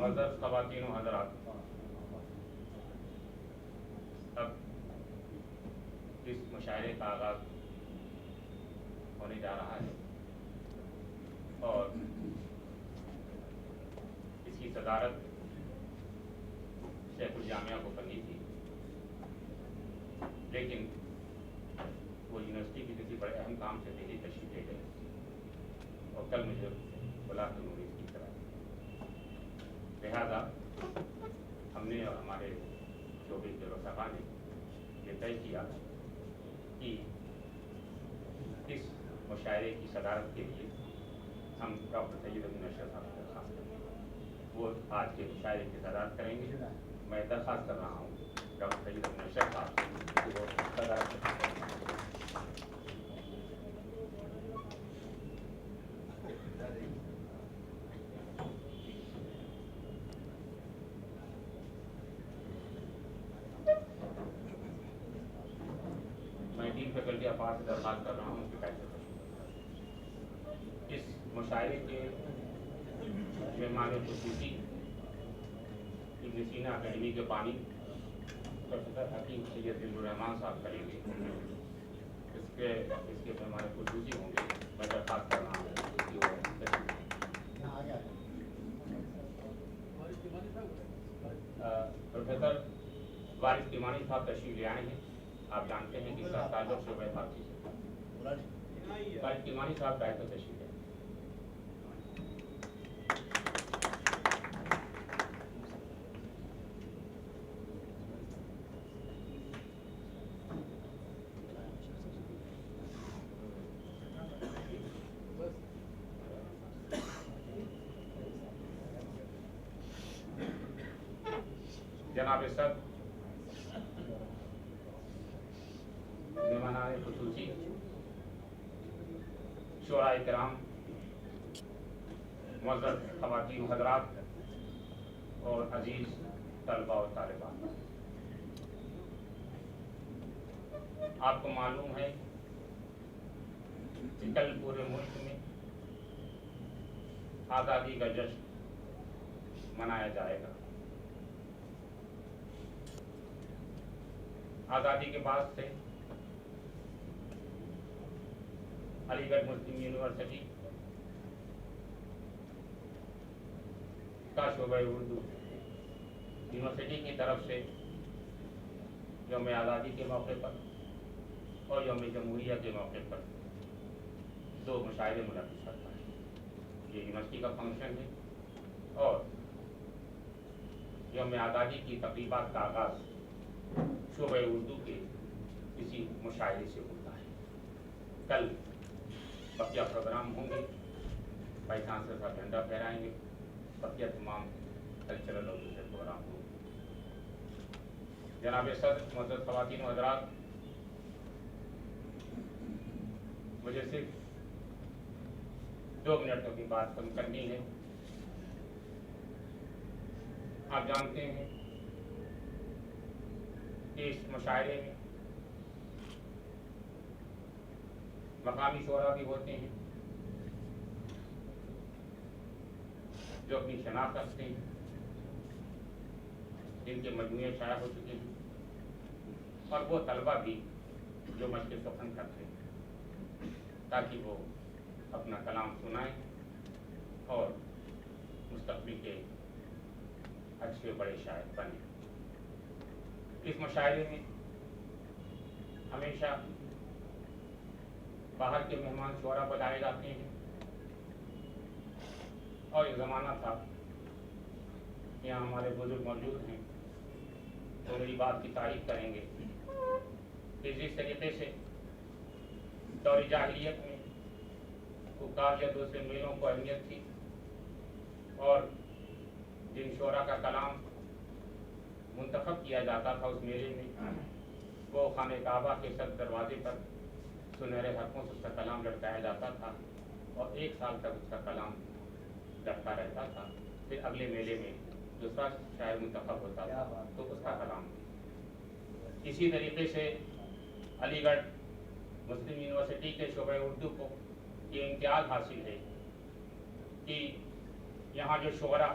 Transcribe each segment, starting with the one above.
معزز خواتین و حضرات، اب اس مشاعرے کا آغاز ہونے جا رہا ہے اور اس کی صدارت شیخ الجامعہ کو کرنی تھی، لیکن وہ یونیورسٹی کی کسی بڑے اہم کام سے دہلی تشریف لے گئے اور کل مجھے بلا کے انہوں نے اس کی طرح، لہٰذا ہم نے اور ہمارے شعبے کے رفقا نے یہ طے کیا کہ اس مشاعرے کی صدارت کے لیے ہم ڈاکٹر سید امین اشرف صاحب کو درخواست کریں گے۔ وہ آج کے مشاعرے کی صدارت کریں گے۔ میں درخواست کر رہا ہوں ڈاکٹر سید امین اشرف صاحب سے کہ وہ صدارت کریں۔ میں ٹیم فیکلٹی افراد سے درخواست کر رہا ہوں کہ کیسے اس مشاعرے کے مہمان خصوصی ابن سینا اکیڈمی کے بانی پروفیسر حکیم سید عبد الرحمان صاحب کریں گے۔ اس کے مہمان خصوصی ہوں گے۔ میں درخواست کر رہا ہوں کہ وہ پروفیسر وارث تیمانی صاحب تشریف لے آئے ہیں۔ آپ جانتے ہیں کہ اس کا تعلق شعبہ فارسی سے تھا۔ وارث تیمانی صاحب کا تو تشریف لے آئے۔ جناب صدر، مہمانان خصوصی، شعراء کرام، معزز خواتین و حضرات اور عزیز طلباء و طالبات، آپ کو معلوم ہے کہ کل پورے ملک میں آزادی کا جشن منایا جائے گا۔ آزادی کے بعد سے علی گڑھ مسلم یونیورسٹی کا شعبہ اردو یونیورسٹی کی طرف سے یوم آزادی کے موقع پر اور یوم جمہوریہ کے موقع پر 2 مشاعرے منعقد کرتا ہے۔ یہ یونیورسٹی کا فنکشن ہے اور یوم آزادی کی تقریبات کا آغاز شعبہ اردو کے کسی مشاعرے سے ہوتا ہے۔ کل بقیہ پروگرام ہوں گے، وائس چانسلر صاحب جھنڈا پھہرائیں گے، بقیہ تمام کلچرل اور دوسرے پروگرام ہوں گے۔ جناب صدر، معزز خواتین و حضرات، مجھے صرف 2 منٹوں کی بات کرنی ہے۔ آپ جانتے ہیں کہ اس مشاعرے میں مقامی شعراء بھی ہوتے ہیں جو اپنی شناخت رکھتے ہیں، جن کے مجموعے شائع ہو چکے ہیں، اور وہ طلباء بھی جو مشق سخن کرتے ہیں تاکہ وہ اپنا کلام سنائیں اور مستقبل کے اچھے بڑے شاعر بنیں۔ اس مشاعرے میں ہمیشہ باہر کے مہمان شعراء بلائے جاتے ہیں اور ایک زمانہ تھا، یہاں ہمارے بزرگ موجود ہیں تو میری بات کی تعریف کریں گے کہ جس طریقے سے دور جاہلیت میں حکام یا دوسرے میلوں کو اہمیت تھی اور جن شعراء کا کلام منتخب کیا جاتا تھا اس میلے میں، وہ خانہ کعبہ کے سر دروازے پر سنہرے حرفوں سے اس کا کلام لٹکایا جاتا تھا اور 1 سال تک اس کا کلام لٹکا رہتا تھا۔ پھر اگلے میلے میں دوسرا شاعر منتخب ہوتا تھا تو اس کا کلام۔ اسی طریقے سے علی گڑھ مسلم یونیورسٹی کے شعبہ اردو کو یہ امتیاز حاصل ہے کہ یہاں جو شعراء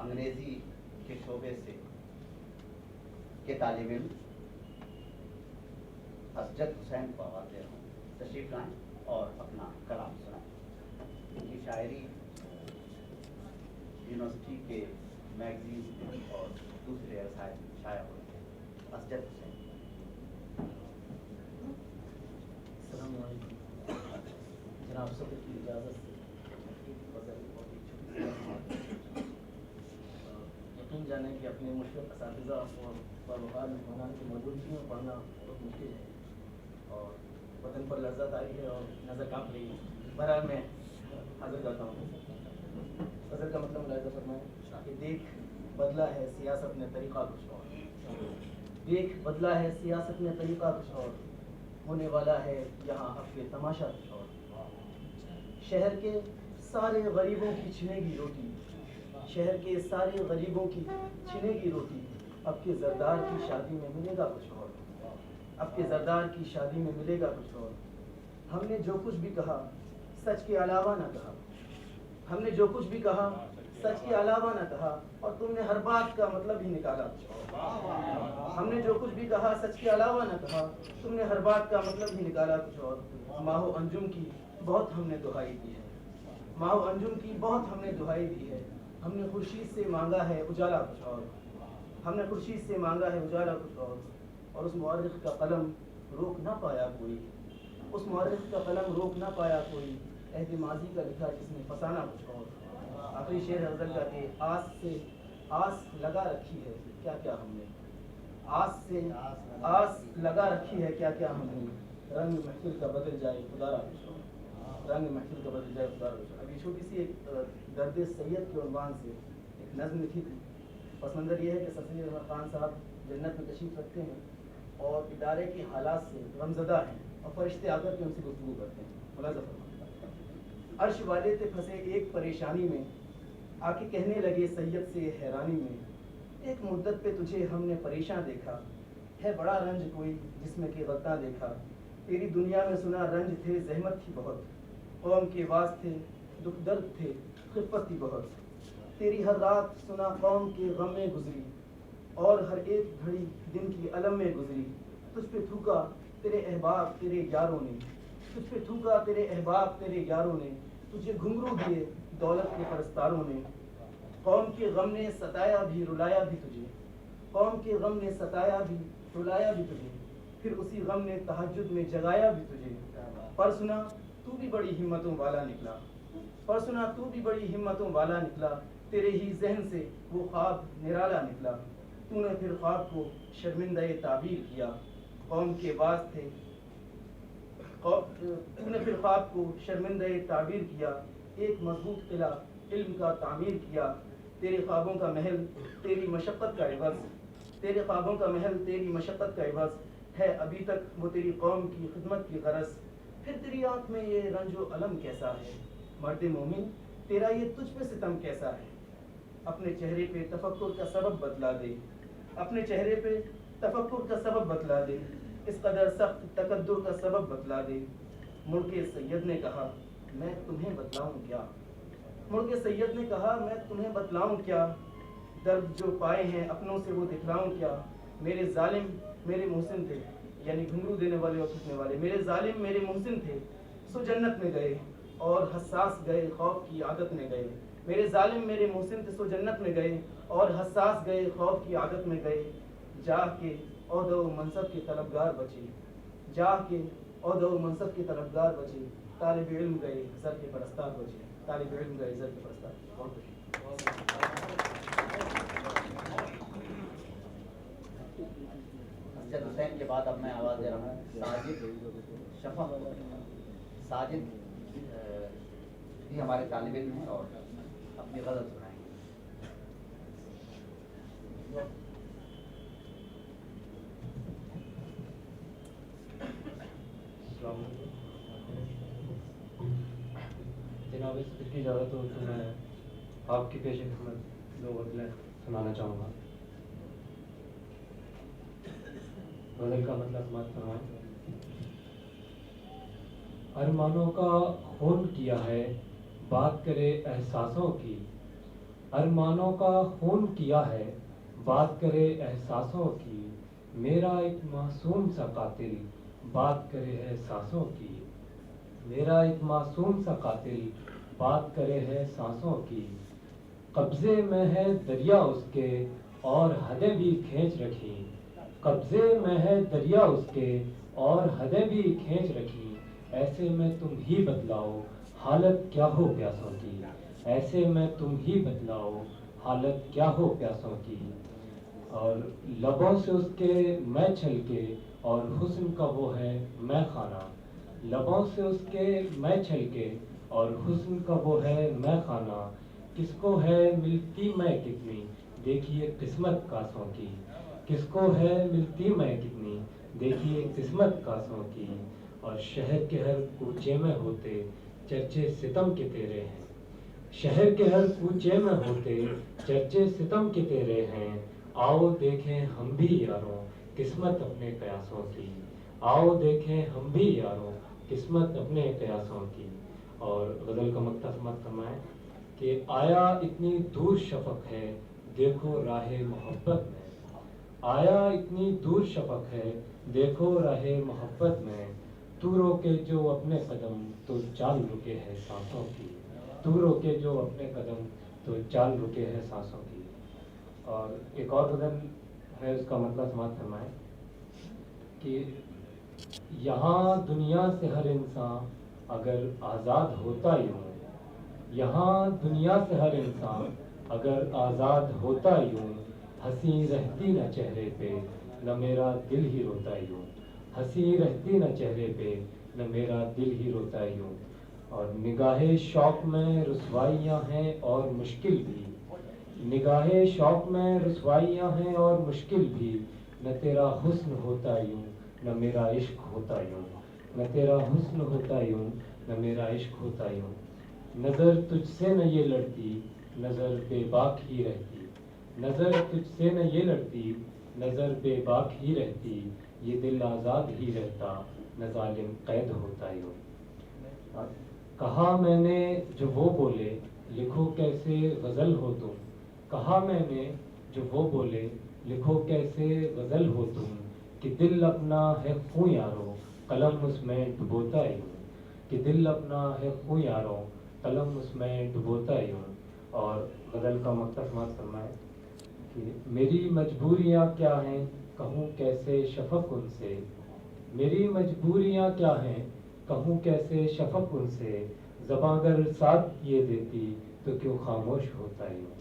انگریزی کے شعبے سے کے طالب علم اسجد حسین کو آواز دے رہا ہوں، تشریف لائیں اور اپنا کلام سنائیں۔ ان کی شاعری یونیورسٹی کے میگزین میں اور دوسرے رسائل میں شائع ہوئی ہے۔ اسجد حسین۔ السلام علیکم جناب صدر کی اجازت سے یقین جانیں کہ اپنے مشرف اساتذہ اور باوقار مہمانان کی موجودگی میں پڑھنا بہت مشکل ہے اور بدن پر لذت آئی ہے اور نظر کانپ رہی ہے۔ بہرحال میں حاضر کرتا ہوں۔ فضل کا مطلب ملاحظہ فرمائیں کہ دیکھ بدلا ہے سیاست نے طریقہ کچھ اور، دیکھ بدلا ہے سیاست نے طریقہ کچھ اور، ہونے والا ہے یہاں اب کے تماشا کچھ اور۔ شہر کے سارے غریبوں کی چھنے گی روٹی، شہر کے سارے غریبوں کی چھنے گی روٹی، اب کے زردار کی شادی میں ملے گا کچھ اور، اب کے زردار کی شادی میں ملے گا کچھ اور۔ ہم نے جو کچھ بھی کہا سچ کے علاوہ نہ کہا، ہم نے جو کچھ بھی کہا سچ کے علاوہ نہ کہا، اور تم نے ہر بات کا مطلب ہی نکالا کچھ اور۔ ہم نے جو کچھ بھی کہا سچ کے علاوہ نہ کہا، تم نے ہر بات کا مطلب ہی نکالا کچھ اور۔ ماہو انجم کی بہت ہم نے دہائی دی ہے، ماہو انجم کی بہت ہم نے دہائی دی ہے، ہم نے خورشید سے مانگا ہے اجالا کچھ اور، ہم نے خورشید سے مانگا ہے اجالا کچھ اور اس مورخ کا قلم روک نہ پایا کوئی، اس مورخ کا قلم روک نہ پایا کوئی، عہد ماضی کا لکھا جس نے فسانہ کچھ اور۔ آخری شعر غزل کا کہ آس لگا رکھی ہے کیا کیا ہم نے، آس لگا رکھی ہے کیا کیا ہم نے، رنگ محفل کا بدل جائے خدارا کچھ اور، رنگ محفل کا بدل جائے خدارا کچھ اور۔ ابھی چھوٹی سی ایک درد سید کے عنوان سے ایک نظم لکھی تھی۔ پس منظر یہ ہے کہ سر سید احمد خان صاحب جنت میں تشریف رکھتے ہیں اور ادارے کے حالات سے غمزدہ ہیں اور فرشتے آ کر کے ان سے گفتگو کرتے ہیں۔ ملاحظہ فرمائیں۔ عرش والے تھے پھنسے ایک پریشانی میں، آ کے کہنے لگے سید سے حیرانی میں، ایک مدت پہ تجھے ہم نے پریشان دیکھا، ہے بڑا رنج کوئی جس میں کہ غلطاں دیکھا، تیری دنیا میں سنا رنج تھے زحمت تھی بہت، قوم کے واس تھے دکھ درد تھے خفت تھی بہت، تیری ہر رات سنا قوم کے غم میں گزری، اور ہر ایک گھڑی دن کی علم میں گزری، تجھ پہ تھوکا تیرے احباب تیرے یاروں نے، تجھ پہ تھوکا تیرے احباب تیرے یاروں نے، تجھے گھنگرو دیے دولت کے پرستاروں نے، قوم کے غم نے ستایا بھی رلایا بھی تجھے، قوم کے غم نے ستایا بھی رلایا بھی تجھے، پھر اسی غم نے تہجد میں جگایا بھی تجھے، پر سنا تو بھی بڑی ہمتوں والا نکلا، پر سنا تو بھی بڑی ہمتوں والا نکلا، تیرے ہی ذہن سے وہ خواب نرالا نکلا، تو نے پھر خواب کو شرمندہ تعبیر کیا، قوم کے باز تھے تو نے پھر خواب کو شرمندہ تعبیر کیا، ایک مضبوط قلعہ علم کا تعمیر کیا، تیرے خوابوں کا محل تیری مشقت کا عوض، تیرے خوابوں کا محل تیری مشقت کا عوض ہے، ابھی تک وہ تیری قوم کی خدمت کی غرض، پھر تیری آنکھ میں یہ رنج و علم کیسا ہے، مرد مومن تیرا یہ تجھ پہ ستم کیسا ہے، اپنے چہرے پہ تفکر کا سبب بتلا دے، اپنے چہرے پہ تفکر کا سبب بتلا دے، اس قدر سخت تقدر کا سبب بتلا دے، مڑ کے سید نے کہا میں تمہیں بتلاؤں کیا، مڑ کے سید نے کہا میں تمہیں بتلاؤں کیا، درد جو پائے ہیں اپنوں سے وہ دکھلاؤں کیا، میرے ظالم میرے محسن تھے، یعنی گھنگرو دینے والے اور پھٹنے والے، میرے ظالم میرے محسن تھے سو جنت میں گئے اور حساس گئے خوف کی عادت میں گئے، میرے ظالم میرے محسن تھے سو جنت میں گئے اور حساس گئے خوف کی عادت میں گئے، جاہ کے عہدہ و منصب کے طلبگار بچے، جاہ کے عہدہ و منصب کے طلبگار بچے، طالب علم گئے زر کے پرستار بچے، طالب علم گئے زر کے پرستار بچے۔ بہت اسجد حسین کے بعد اب میں آواز دے رہا ہوں ساجد شفق۔ ساجد بھی ہمارے طالب علم ہیں اور اپنی غزل سنائیں گے۔ جناب اس کی اجازت ہو تو میں آپ کی پیش خدمت دو غزلیں سنانا چاہوں گا۔ غزل کا مطلب سماعت فرمائیں۔ ارمانوں کا خون کیا ہے بات کرے احساسوں کی، ارمانوں کا خون کیا ہے بات کرے احساسوں کی، میرا ایک معصوم سا قاتل بات کرے ہے سانسوں کی، میرا ایک معصوم سا قاتل بات کرے ہے سانسوں کی، قبضے میں ہے دریا اس کے اور حدیں بھی کھینچ رکھی، قبضے میں ہے دریا اس کے اور حدیں بھی کھینچ رکھی، ایسے میں تم ہی بتلاؤ حالت کیا ہو پیاسوں کی، ایسے میں تم ہی بتلاؤ حالت کیا ہو پیاسوں کی، اور لبوں سے اس کے میں چھل کے اور حسن کا وہ ہے میں خانہ، لبوں سے اس کے میں چھل کے اور حسن کا وہ ہے میں خانہ، کس کو ہے ملتی میں کتنی دیکھیے قسمت کاسوں کی، کس کو ہے ملتی میں کتنی دیکھیے قسمت کاسوں کی، اور شہر کے ہر کوچے میں ہوتے چرچے ستم کے تیرے ہیں، شہر کے ہر کوچے میں ہوتے چرچے ستم کے تیرے ہیں، آؤ دیکھیں ہم بھی یاروں قسمت اپنے قیاسوں کی، آؤ دیکھیں ہم بھی یاروں قسمت اپنے قیاسوں کی۔ اور غزل کا مقطع سماعت فرمائیں کہ آیا اتنی دور شفق ہے دیکھو راہ محبت میں، آیا اتنی دور شفق ہے دیکھو راہ محبت میں، تو روکے جو اپنے قدم تو چال رکے ہے سانسوں کی، تو روکے جو اپنے قدم تو چال رکے ہے سانسوں کی۔ اور ایک اور غزل ہے، اس کا مطلب سماعت فرمائیں کہ یہاں دنیا سے ہر انسان اگر آزاد ہوتا یوں، یہاں دنیا سے ہر انسان اگر آزاد ہوتا یوں، ہنسی رہتی نہ چہرے پہ نہ میرا دل ہی روتا یوں، ہنسی رہتی نہ چہرے پہ نہ میرا دل ہی روتا یوں، اور نگاہ شوق میں رسوائیاں ہیں اور مشکل بھی، نگاہ شوق میں رسوائیاں ہیں اور مشکل بھی، نہ تیرا حسن ہوتا یوں نہ میرا عشق ہوتا یوں، نہ تیرا حسن ہوتا یوں نہ میرا عشق ہوتا یوں، نظر تجھ سے نہ یہ لڑتی نظر بے باک ہی رہتی، نظر تجھ سے نہ یہ لڑتی نظر بے باک ہی رہتی، یہ دل آزاد ہی رہتا نہ ظالم قید ہوتا یوں، کہا میں نے جو وہ بولے لکھو کیسے غزل ہو تم، کہا میں نے جو وہ بولے لکھو کیسے غزل ہو تم، کہ دل اپنا ہے خوں یارو قلم اس میں ڈبوتا یوں، کہ دل اپنا ہے خوں یارو قلم اس میں ڈبوتا یوں۔ اور غزل کا مقطع سماعت فرمائیں کہ میری مجبوریاں کیا ہیں کہوں کیسے شفق ان سے، میری مجبوریاں کیا ہیں کہوں کیسے شفق ان سے، زباں اگر ساتھ یہ دیتی تو کیوں خاموش ہوتا یوں۔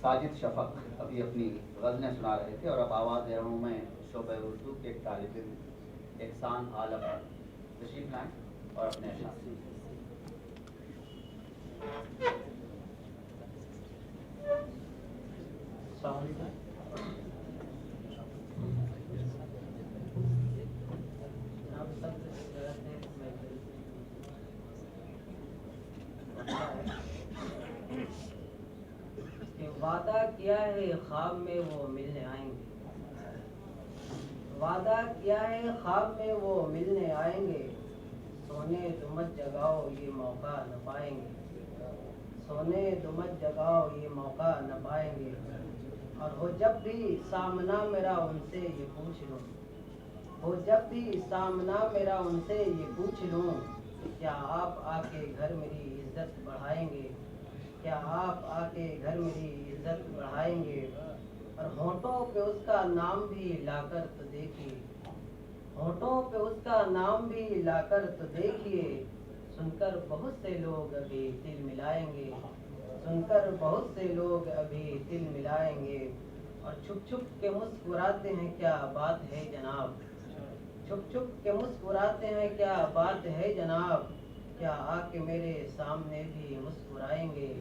ساجد شفق ابھی اپنی غزلیں سنا رہے تھے، اور اب آواز دے رہا ہوں میں شعبہ اردو کے ایک طالب علم احسان عالم، تشریف لائیں اور اپنے اشعار۔ وعدہ کیا ہے خواب میں وہ ملنے آئیں گے، وعدہ کیا ہے خواب میں وہ ملنے آئیں گے، سونے تو مت جگاؤ یہ موقع نہ پائیں گے، سونے تو مت جگاؤ یہ موقع نہ پائیں گے، اور ہو جب بھی سامنا میرا ان سے یہ پوچھ لوں، ہو جب بھی سامنا میرا ان سے یہ پوچھ لوں، کیا آپ آ کے گھر میری عزت بڑھائیں گے، کیا آپ آ کے گھر میری عزت بڑھائیں گے، اور ہونٹوں پہ اس کا نام بھی لا کر تو دیکھیے، ہونٹوں پہ اس کا نام بھی لا کر تو دیکھیے، سن کر بہت سے لوگ ابھی دل ملائیں گے، سن کر بہت سے لوگ ابھی دل ملائیں گے، اور چھپ چھپ کے مسکراتے ہیں کیا بات ہے جناب، چھپ چھپ کے مسکراتے ہیں کیا بات ہے جناب، کیا آ کے میرے سامنے بھی مسکرائیں گے،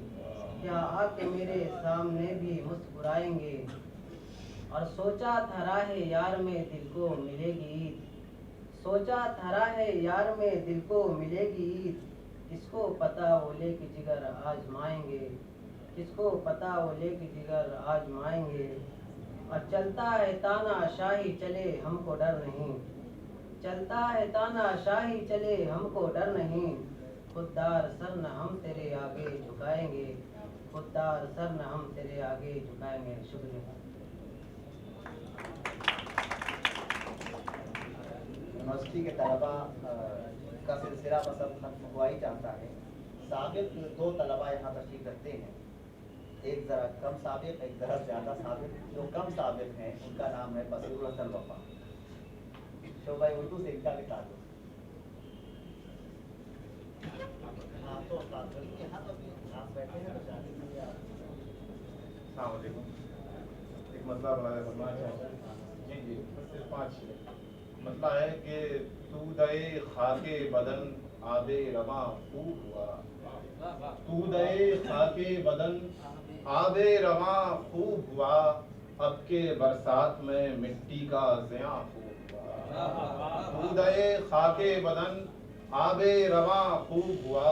کیا آ کے میرے سامنے بھی مسکرائیں گے، اور سوچا تھا راہ یار میں دل کو ملے گی عید، سوچا تھا راہ یار میں دل کو ملے گی عید، کس کو پتہ وہ لے کے جگر آزمائیں گے، کس کو پتہ وہ لے کے جگر آزمائیں گے، اور چلتا ہے تانا شاہی چلے ہم کو ڈر نہیں، چلتا ہے تانا شاہی چلے ہم کو ڈر نہیں، خوددار سر نہ ہم تیرے آگے جھکائیں گے، خوددار سر نہ ہم تیرے آگے جھکائیں گے۔ شکریہ۔ یونیورسٹی کے طلباء کا سلسلہ بس اب ختم ہوا ہی چاہتا ہے۔ سابق 2 طلباء یہاں تشریف رکھتے ہیں، ایک ذرا کم سابق، ایک ذرا زیادہ سابق۔ جو کم سابق ہیں ان کا نام ہے بصیر الحسن وفا، شعبہ اردو سے ان کا بھی تعلق۔ آپ تو استاد بنی یہاں تو آپ بیٹھے ہیں تو شاید السلام علیکم۔ ایک مسئلہ بنانا چاہتا ہوں۔ جی صرف 5 مسئلہ ہے کہ تودے خاک بدن آب رواں خوب ہوا، تودے خاک بدن آب رواں خوب ہوا، اب کے برسات میں مٹی کا زیاں خوب ہوا، تودے خاک بدن آب رواں خوب ہوا،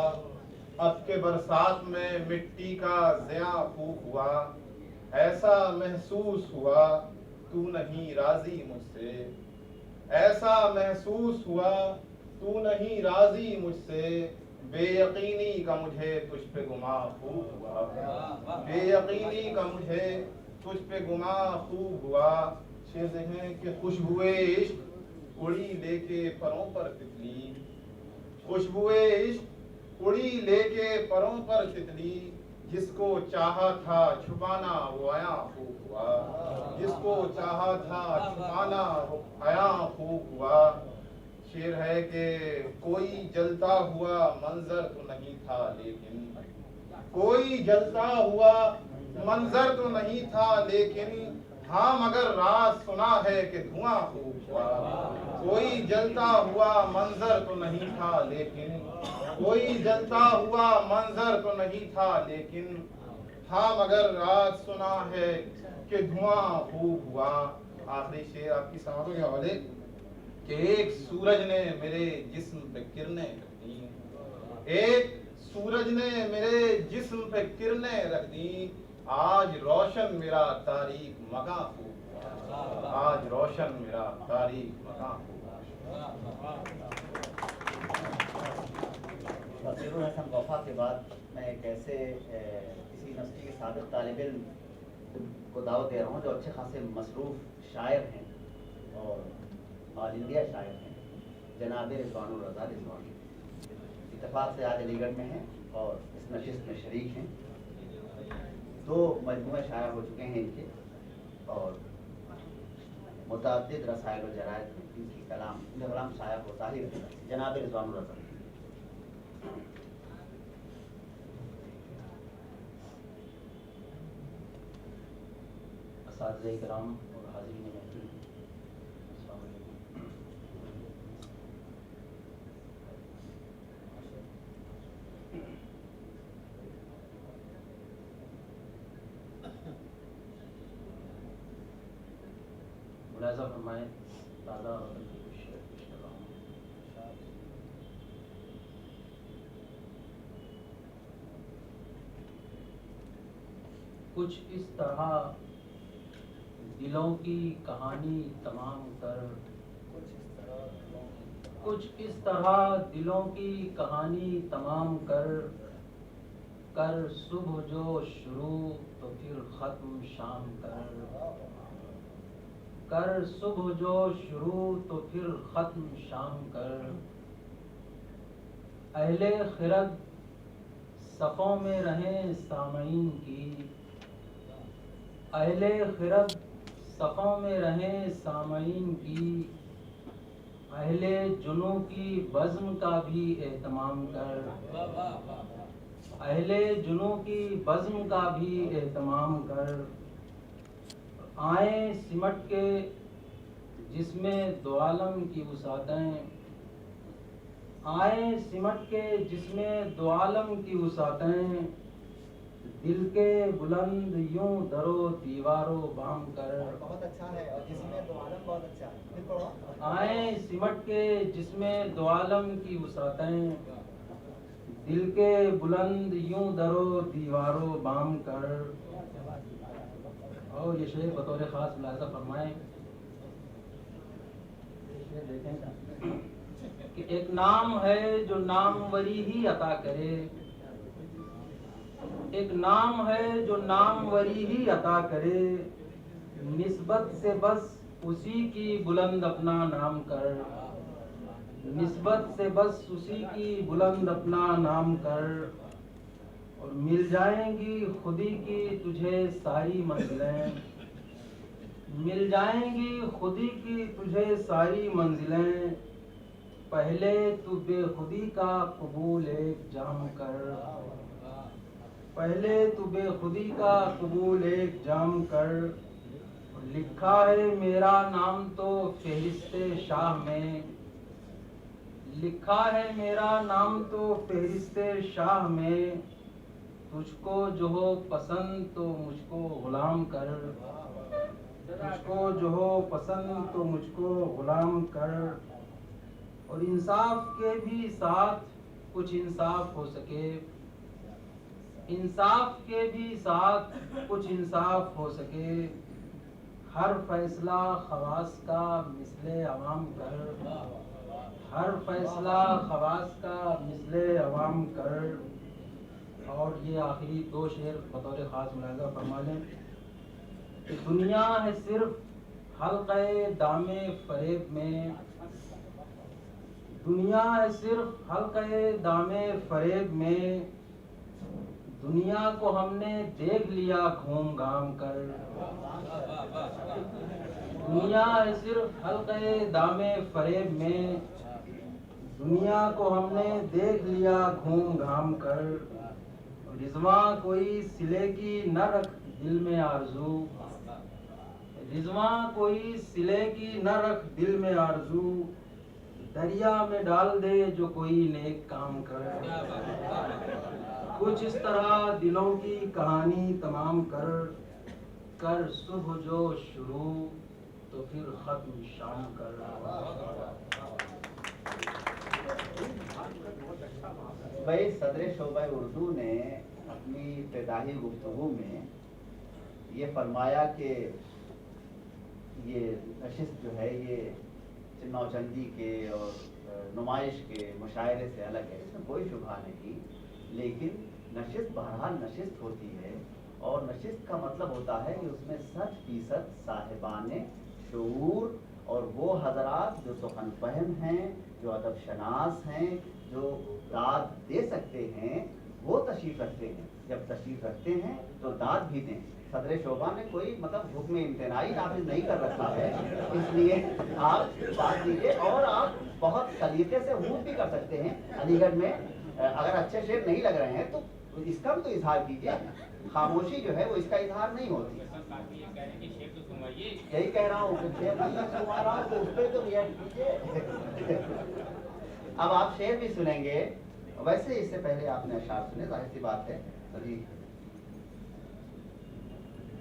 اب کے برسات میں مٹی کا زیاں خوب ہوا، ایسا محسوس ہوا تو نہیں راضی مجھ سے، ایسا محسوس ہوا تو نہیں راضی مجھ سے، بے یقینی کا مجھے تجھ پہ گماں خوب ہوا، بے یقینی کا مجھے تجھ پہ گماں خوب ہوا۔ شعر ہیں کہ خوشبوئے عشق اڑی لے کے پروں پر تتلی، خوشبوئے عشق اڑی لے کے پروں پر تتلی، جس کو چاہا تھا چھپانا وہ آیا خوب ہوا، جس کو چاہا تھا چھپانا وہ آیا خوب ہوا۔ شعر ہے کہ کوئی جلتا ہوا منظر تو نہیں تھا لیکن، کوئی جلتا ہوا منظر تو نہیں تھا لیکن، ہاں مگر راز سنا ہے کہ دھواں خوب ہوا، کوئی جلتا ہوا منظر تو نہیں تھا لیکن، کوئی جلتا ہوا منظر تو نہیں تھا لیکن، ہاں مگر راز سنا ہے کہ دھواں خوب ہوا۔ آخری شعر آپ کی سماعتوں کے حوالے کہ ایک سورج نے میرے جسم پہ کرنیں رکھ دی، ایک سورج نے میرے جسم پہ کرنیں رکھ دی، آج روشن میرا تاریک مکاں خوب ہوا، آج روشن میرا تاریک مکاں خوب ہوا۔ بصیر الحسن وفا کے بعد میں ایک ایسے کسی یونیورسٹی کے سابق طالب علم کو دعوت دے رہا ہوں جو اچھے خاصے مصروف شاعر ہیں اور آل انڈیا شاعر ہیں، جناب رضوان الرضا رضوان، اتفاق سے آج علی گڑھ میں ہیں اور اس نشست میں شریک ہیں۔ 2 مجموعے شائع ہو چکے ہیں ان کے، اور متعدد رسائل و جرائد میں ان کی کلام شائع ہوتا ہی رہتا ہے۔ جناب رضوان الرضا۔ اساتذہ کرام اور حاضرین محفل، السلام علیکم۔ ملاحظہ فرمائیں، تازہ اور شعر پیش کر رہا ہوں۔ کچھ اس طرح دلوں کی کہانی تمام کر، کچھ اس طرح دلوں کی کہانی تمام کر، کر صبح جو شروع تو پھر ختم شام کر، کر صبح جو شروع تو پھر ختم شام کر، اہل خرد صفوں میں رہیں سامعین کی، اہل خرد صفوں میں رہیں سامعین کی، اہل جنوں کی بزم کا بھی اہتمام کر، اہل جنوں کی بزم کا بھی اہتمام کر، آئیں سمٹ کے جس میں دو عالم کی وسعتیں، آئیں سمٹ کے جس میں دو عالم کی وسعتیں، دل کے بلند یوں درو دیوارو بام کر، بہت اچھا ہے، اور جس میں دو عالم بہت اچھا ہے، پھر پڑھو۔ آئیں سمٹ کے جس میں دو عالم کی وسعتیں، دل کے بلند یوں درو دیوارو بام کر۔ اور یہ شعر بطور خاص ملاحظہ فرمائیں شعر دیکھیں کہ ایک نام ہے جو ناموری ہی عطا کرے، ایک نام ہے جو ناموری ہی عطا کرے، نسبت سے بس اسی کی بلند اپنا نام کر، نسبت سے بس اسی کی بلند اپنا نام کر، اور مل جائیں گی خودی کی تجھے ساری منزلیں، مل جائیں گی خودی کی تجھے ساری منزلیں، پہلے تو بے خودی کا قبول ایک جام کر، پہلے تو بے خودی کا قبول ایک جام کر، لکھا ہے میرا نام تو فہرست شاہ میں، لکھا ہے میرا نام تو فہرست شاہ میں، تجھ کو جو ہو پسند تو مجھ کو غلام کر، تجھ کو جو ہو پسند تو مجھ کو غلام کر، اور انصاف کے بھی ساتھ کچھ انصاف ہو سکے، انصاف کے بھی ساتھ کچھ انصاف ہو سکے، ہر فیصلہ خواص کا مثل عوام کر، ہر فیصلہ خواص کا مثل عوام کر۔ اور یہ آخری دو شعر بطور خاص ملاحظہ فرما لیں کہ دنیا ہے صرف حلقہ دام فریب میں، دنیا ہے صرف حلقہ دام فریب میں، دنیا کو ہم نے دیکھ لیا گھوم گھام کر، دنیا ہے صرف حلقہ دام فریب میں، دنیا کو ہم نے دیکھ لیا گھوم گھام کر، رضواں کوئی صلے کی نہ رکھ دل میں آرزو، رضواں کوئی صلے کی نہ رکھ دل میں آرزو، دریا میں ڈال دے جو کوئی نیک کام کر، کچھ اس طرح دلوں کی کہانی تمام کر، کر صبح جو شروع تو پھر ختم شام کر۔ بھائی صدر شعبہ اردو نے اپنی ابتدائی گفتگو میں یہ فرمایا کہ یہ نشست جو ہے یہ نوچندی کے اور نمائش کے مشاعرے سے الگ ہے، اس میں کوئی شبہ نہیں، لیکن نشست بہرحال نشست ہوتی ہے، اور نشست کا مطلب ہوتا ہے کہ اس میں 100% صاحبان شعور اور وہ حضرات جو سخن فہم ہیں، جو ادب شناس ہیں، جو داد دے سکتے ہیں، وہ تشریف رکھتے ہیں۔ جب تشریف رکھتے ہیں تو داد بھی دیں۔ صدر شعبہ نے کوئی مطلب حکم امتناعی نافذ نہیں کر رکھا ہے، اس لیے آپ بات لیجیے، اور آپ بہت سلیقے سے ووٹ بھی کر سکتے ہیں۔ علی گڑھ میں اگر اچھے شعر نہیں لگ رہے ہیں تو اس کا بھی تو اظہار کیجیے، خاموشی جو ہے وہ اس کا اظہار نہیں ہوتی۔ یہی کہہ رہا ہوں کہ شعر نہیں سنا رہا ہوں تو اس پہ تو ریئیکٹ کیجیے۔ اب آپ شعر بھی سنیں گے، ویسے اس سے پہلے آپ نے اشعار سنے، ظاہر سی بات ہے۔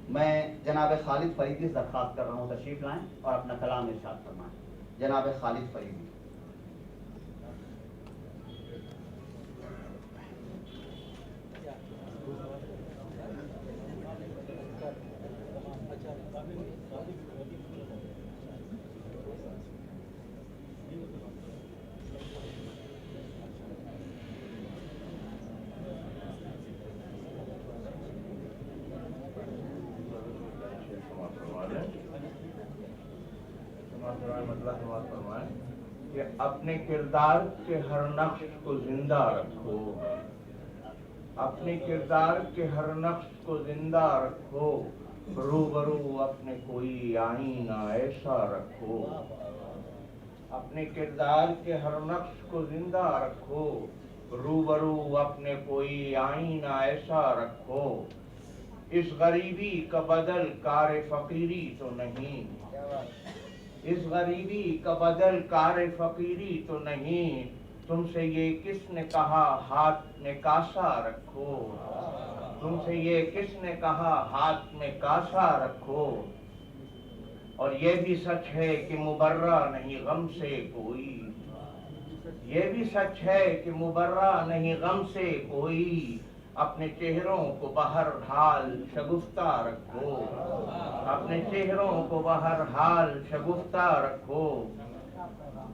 میں جناب خالد فریدی سے درخواست کر رہا ہوں تشریف لائیں اور اپنا کلام ارشاد فرمائیں۔ جناب خالد فریدی۔ کہ اپنے کردار کے ہر نقش کو زندہ رکھو، اپنے کردار کے ہر نقش کو زندہ رکھو، روبرو اپنے کوئی آئینہ ایسا رکھو، اپنے کردار کے ہر نقش کو زندہ رکھو، روبرو اپنے کوئی آئینہ ایسا رکھو، اس غریبی کا بدل کار فقیری تو نہیں، اس غریبی کا بدل کار فقیری تو نہیں، تم سے یہ کس نے کہا ہاتھ میں کاسا رکھو، تم سے یہ کس نے کہا ہاتھ میں کاسا رکھو، اور یہ بھی سچ ہے کہ مبرہ نہیں غم سے کوئی، یہ بھی سچ ہے کہ مبرہ نہیں غم سے کوئی، اپنے چہروں کو بہرحال شگفتہ رکھو، اپنے چہروں کو بہرحال شگفتہ رکھو،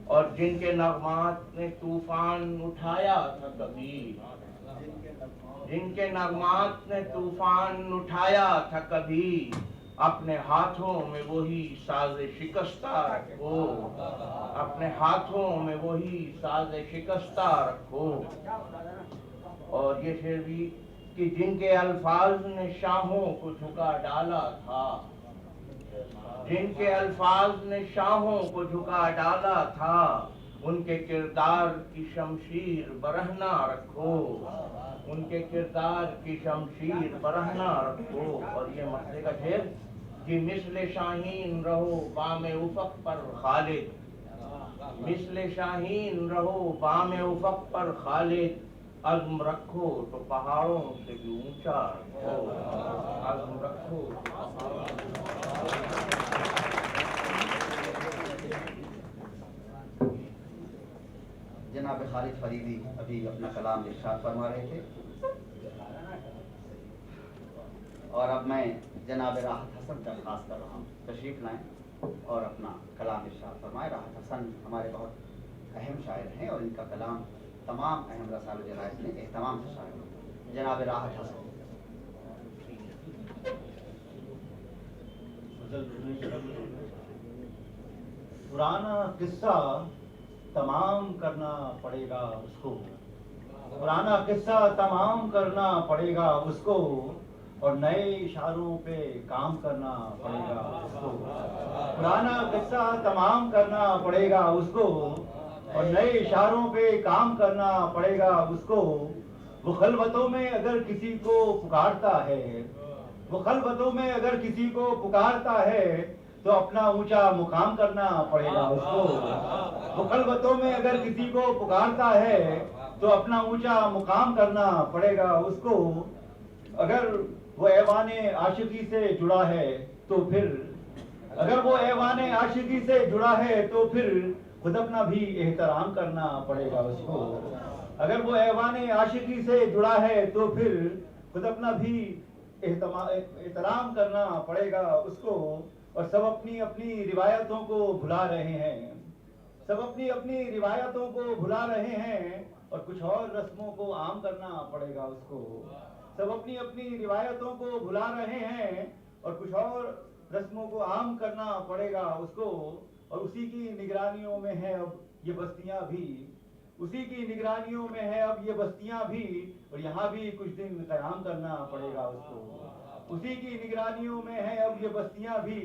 اور جن کے نغمات نے طوفان اٹھایا تھا کبھی، جن کے نغمات نے طوفان اٹھایا تھا کبھی، اپنے ہاتھوں میں وہی ساز شکستہ رکھو، اپنے ہاتھوں میں وہی ساز شکستہ رکھو۔ اور یہ شعر بھی کہ جن کے الفاظ نے شاہوں کو جھکا ڈالا تھا، جن کے الفاظ نے شاہوں کو جھکا ڈالا تھا، ان کے کردار کی شمشیر برہنہ رکھو، ان کے کردار کی شمشیر برہنہ رکھو۔ اور یہ مسئلے کا شعر کہ مثل شاہین رہو بام افق پر خالد، مثل شاہین رہو بام افق پر خالد، عزم رکھو تو پہاڑوں سے بھی اونچا رکھو، عزم رکھو تو پہاڑوں سے بھی اونچا رکھو۔ جناب خالد فریدی ابھی اپنا کلام ارشاد فرما رہے تھے، اور اب میں جناب راحت حسن کا درخواست کر رہا ہوں تشریف لائیں اور اپنا کلام ارشاد فرمائیں۔ راحت حسن ہمارے بہت اہم شاعر ہیں اور ان کا کلام تمام اہم رسائل و جرائد میں اہتمام سے شامل ہے۔ جناب راحت حسن۔ پرانا قصہ تمام کرنا پڑے گا اس کو، پرانا قصہ تمام کرنا پڑے گا اس کو، اور نئے اشاروں پہ کام کرنا پڑے گا اس کو، پرانا قصہ تمام کرنا پڑے گا اس کو، اور نئے اشاروں پہ کام کرنا پڑے گا اس کو۔ وہ خلوتوں میں اگر کسی کو پکارتا ہے، وہ خلوتوں میں اگر کسی کو پکارتا ہے تو اپنا اونچا مقام کرنا پڑے گا اس کو، وہ خلوتوں میں اگر کسی کو پکارتا ہے تو اپنا اونچا مقام کرنا پڑے گا اس کو۔ اگر وہ ایوان عاشقی سے جڑا ہے تو پھر، اگر وہ ایوان عاشقی سے جڑا ہے تو پھر خود اپنا بھی احترام کرنا پڑے گا اس کو، اگر وہ ایوان عاشقی سے جڑا ہے تو پھر خود اپنا بھی احترام کرنا پڑے گا اس کو۔ اور سب اپنی اپنی روایتوں کو بھلا رہے ہیں، سب اپنی اپنی روایتوں کو بھلا رہے ہیں، اور کچھ اور رسموں کو عام کرنا پڑے گا اس کو، سب اپنی اپنی روایتوں کو بھلا رہے ہیں اور کچھ اور رسموں کو عام کرنا پڑے گا اس کو۔ اور اسی کی نگرانیوں میں ہے اب یہ بستیاں بھی، اسی کی نگرانیوں میں ہے اب یہ بستیاں بھی، اور یہاں بھی کچھ دن قیام کرنا پڑے گا اس کو، اسی کی نگرانیوں میں ہے اب یہ بستیاں بھی،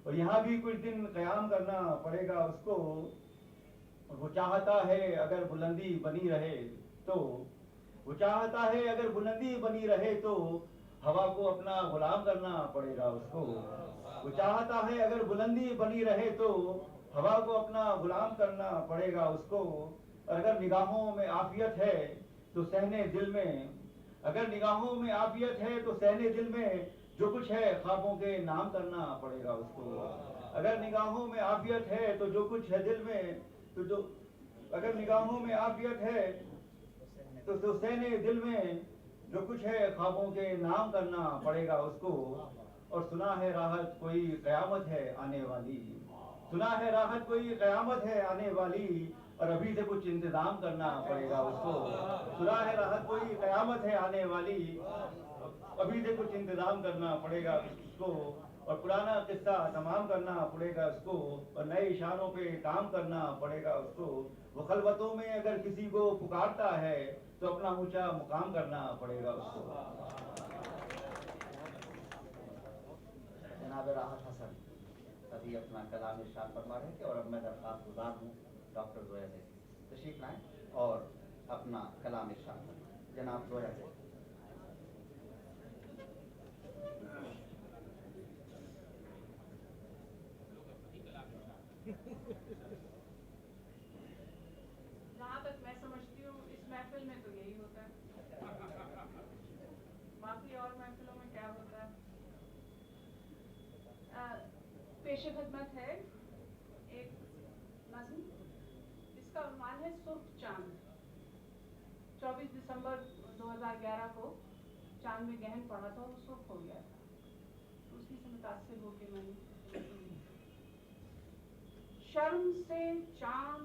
اور یہاں بھی کچھ دن قیام کرنا پڑے گا اس کو۔ اور وہ چاہتا ہے اگر بلندی بنی رہے تو، وہ چاہتا ہے اگر بلندی بنی رہے تو ہوا کو اپنا غلام کرنا پڑے گا اس کو، وہ چاہتا ہے اگر بلندی بنی رہے تو ہوا کو اپنا غلام کرنا پڑے گا اس کو۔ اگر نگاہوں میں عافیت ہے تو سہنے دل میں، اگر نگاہوں میں عافیت ہے تو سہنے دل میں جو کچھ ہے خوابوں کے نام کرنا پڑے گا اس کو، اگر نگاہوں میں عافیت ہے تو جو کچھ ہے دل میں، تو جو اگر نگاہوں میں عافیت ہے تو سہنے دل میں جو کچھ ہے خوابوں کے نام کرنا پڑے گا اس کو۔ اور سنا ہے راحت کوئی قیامت ہے آنے والی، سنا ہے راحت کوئی قیامت ہے آنے والی، اور ابھی سے کچھ انتظام کرنا پڑے گا اس کو، سنا ہے راحت کوئی قیامت ہے آنے والی، ابھی سے کچھ انتظام کرنا پڑے گا اس کو۔ اور پرانا قصہ تمام کرنا پڑے گا اس کو، اور نئے اشاروں پہ کام کرنا پڑے گا اس کو۔ وہ خلوتوں میں اگر کسی کو پکارتا ہے تو اپنا اونچا مقام کرنا پڑے گا اس کو۔ جناب راحت حسن ابھی اپنا کلام ارشاد فرما رہے تھے، اور اب میں درخواست گزار ہوں ڈاکٹر زویا زیدی تشریف لائیں اور اپنا کلام ارشاد فرمائیں۔ جناب زویا زیدی۔ جہاں تک میں سمجھتی ہوں اس محفل میں تو یہی ہوتا ہے، باقی اور محفلوں میں کیا ہوتا ہے۔ پیش خدمت ہے ایک نظم، اس کا عنوان ہے سرخ چاند۔ 24 دسمبر 2011 کو چاند میں گہن پڑا تھا، وہ سرخ ہو گیا تھا، اسی سے متاثر ہو کے میں نے شرم سے چاند